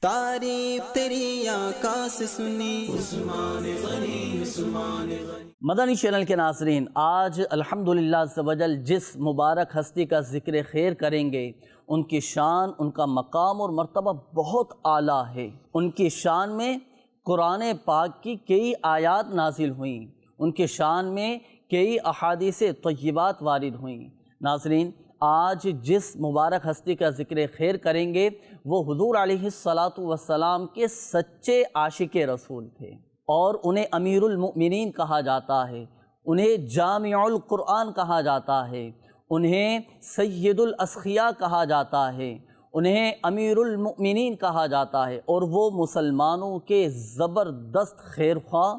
تعریف تیری آقا سے سنی عثمان غنی، عثمان غنی۔ مدنی چینل کے ناظرین، آج الحمدللہ عز و جل جس مبارک ہستی کا ذکر خیر کریں گے، ان کی شان، ان کا مقام اور مرتبہ بہت اعلیٰ ہے۔ ان کی شان میں قرآن پاک کی کئی آیات نازل ہوئیں، ان کی شان میں کئی احادیث طیبات وارد ہوئیں۔ ناظرین، آج جس مبارک ہستی کا ذکر خیر کریں گے وہ حضور علیہ السلام کے سچے عاشق رسول تھے، اور انہیں امیر المؤمنین کہا جاتا ہے، انہیں جامع القرآن کہا جاتا ہے، انہیں سید الاسخیاء کہا جاتا ہے، انہیں امیر المؤمنین کہا جاتا ہے، اور وہ مسلمانوں کے زبردست خیرخواہ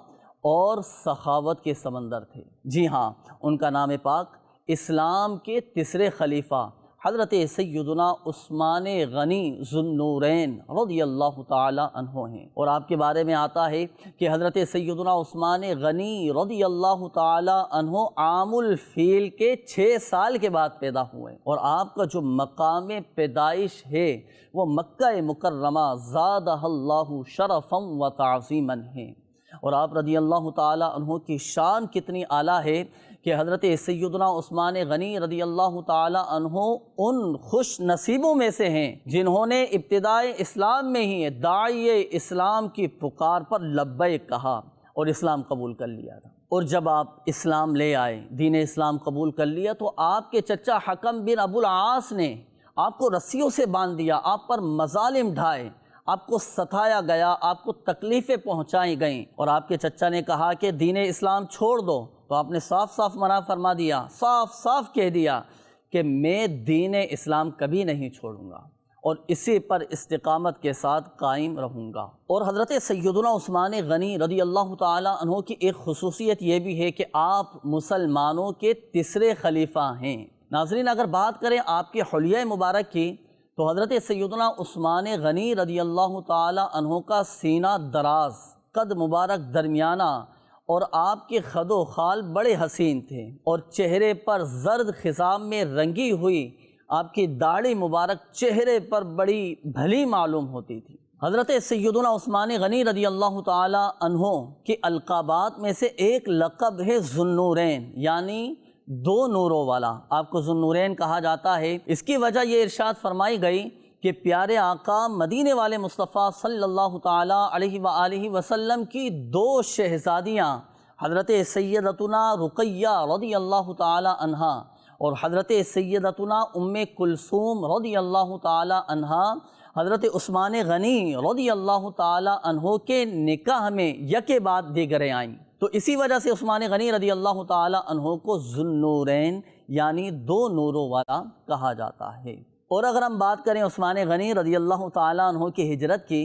اور سخاوت کے سمندر تھے۔ جی ہاں، ان کا نام پاک اسلام کے تیسرے خلیفہ حضرت سیدنا عثمان غنی ذو النورین رضی اللہ تعالی عنہ ہیں، اور آپ کے بارے میں آتا ہے کہ حضرت سیدنا عثمان غنی رضی اللہ تعالی عنہ عام الفیل کے 6 سال کے بعد پیدا ہوئے، اور آپ کا جو مقام پیدائش ہے وہ مکہ مکرمہ زادہ اللہ شرفا و تعظیما ہے۔ اور آپ رضی اللہ تعالی عنہ کی شان کتنی اعلیٰ ہے کہ حضرت سیدنا عثمان غنی رضی اللہ تعالی عنہ ان خوش نصیبوں میں سے ہیں جنہوں نے ابتدائے اسلام میں ہی داعی اسلام کی پکار پر لبیک کہا اور اسلام قبول کر لیا تھا۔ اور جب آپ اسلام لے آئے، دین اسلام قبول کر لیا، تو آپ کے چچا حکم بن ابو العاص نے آپ کو رسیوں سے باندھ دیا، آپ پر مظالم ڈھائے، آپ کو ستایا گیا، آپ کو تکلیفیں پہنچائی گئیں، اور آپ کے چچا نے کہا کہ دین اسلام چھوڑ دو، تو آپ نے صاف صاف منع فرما دیا، صاف صاف کہہ دیا کہ میں دین اسلام کبھی نہیں چھوڑوں گا اور اسی پر استقامت کے ساتھ قائم رہوں گا۔ اور حضرت سیدنا عثمان غنی رضی اللہ تعالی عنہ کی ایک خصوصیت یہ بھی ہے کہ آپ مسلمانوں کے تیسرے خلیفہ ہیں۔ ناظرین، اگر بات کریں آپ کے حلیہ مبارک کی، تو حضرت سیدنا عثمان غنی رضی اللہ تعالی عنہ کا سینہ دراز، قد مبارک درمیانہ، اور آپ کے خد و خال بڑے حسین تھے، اور چہرے پر زرد خضاب میں رنگی ہوئی آپ کی داڑھی مبارک چہرے پر بڑی بھلی معلوم ہوتی تھی۔ حضرت سیدنا عثمان غنی رضی اللہ تعالی عنہ کی القابات میں سے ایک لقب ہے ذو النورین، یعنی 2 نوروں والا۔ آپ کو ذو النورین کہا جاتا ہے، اس کی وجہ یہ ارشاد فرمائی گئی کہ پیارے آقا مدینے والے مصطفیٰ صلی اللہ تعالی علیہ وآلہ وسلم کی 2 شہزادیاں حضرت سیدتنا رقیہ رضی اللہ تعالی عنہا اور حضرت سیدتنا ام کلثوم رضی اللہ تعالی عنہا حضرت عثمان غنی رضی اللہ تعالی عنہ کے نکاح میں یکے بعد دیگرے آئیں، تو اسی وجہ سے عثمان غنی رضی اللہ تعالی عنہ کو ذو النورین یعنی 2 نوروں والا کہا جاتا ہے۔ اور اگر ہم بات کریں عثمان غنی رضی اللہ تعالی عنہ کی ہجرت کی،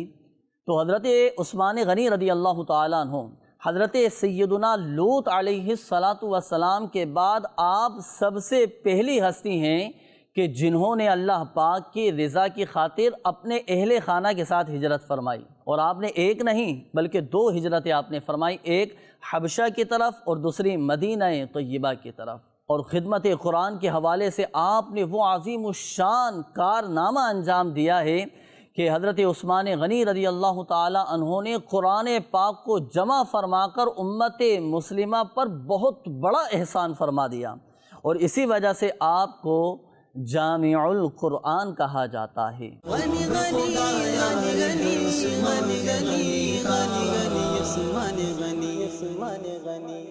تو حضرت عثمان غنی رضی اللہ تعالی عنہ حضرت سیدنا لوط علیہ السلام کے بعد آپ سب سے پہلی ہستی ہیں کہ جنہوں نے اللہ پاک کی رضا کی خاطر اپنے اہل خانہ کے ساتھ ہجرت فرمائی، اور آپ نے ایک نہیں بلکہ 2 ہجرتیں آپ نے فرمائی، ایک حبشہ کی طرف اور دوسری مدینہ طیبہ کی طرف۔ اور خدمت قرآن کے حوالے سے آپ نے وہ عظیم الشان کارنامہ انجام دیا ہے کہ حضرت عثمان غنی رضی اللہ تعالی عنہ نے قرآن پاک کو جمع فرما کر امت مسلمہ پر بہت بڑا احسان فرما دیا، اور اسی وجہ سے آپ کو جامع القرآن کہا جاتا ہے۔ غنی غنی غنی غنی عثمان غنی، غنی غنی عثمان غنی، عثمان غنی۔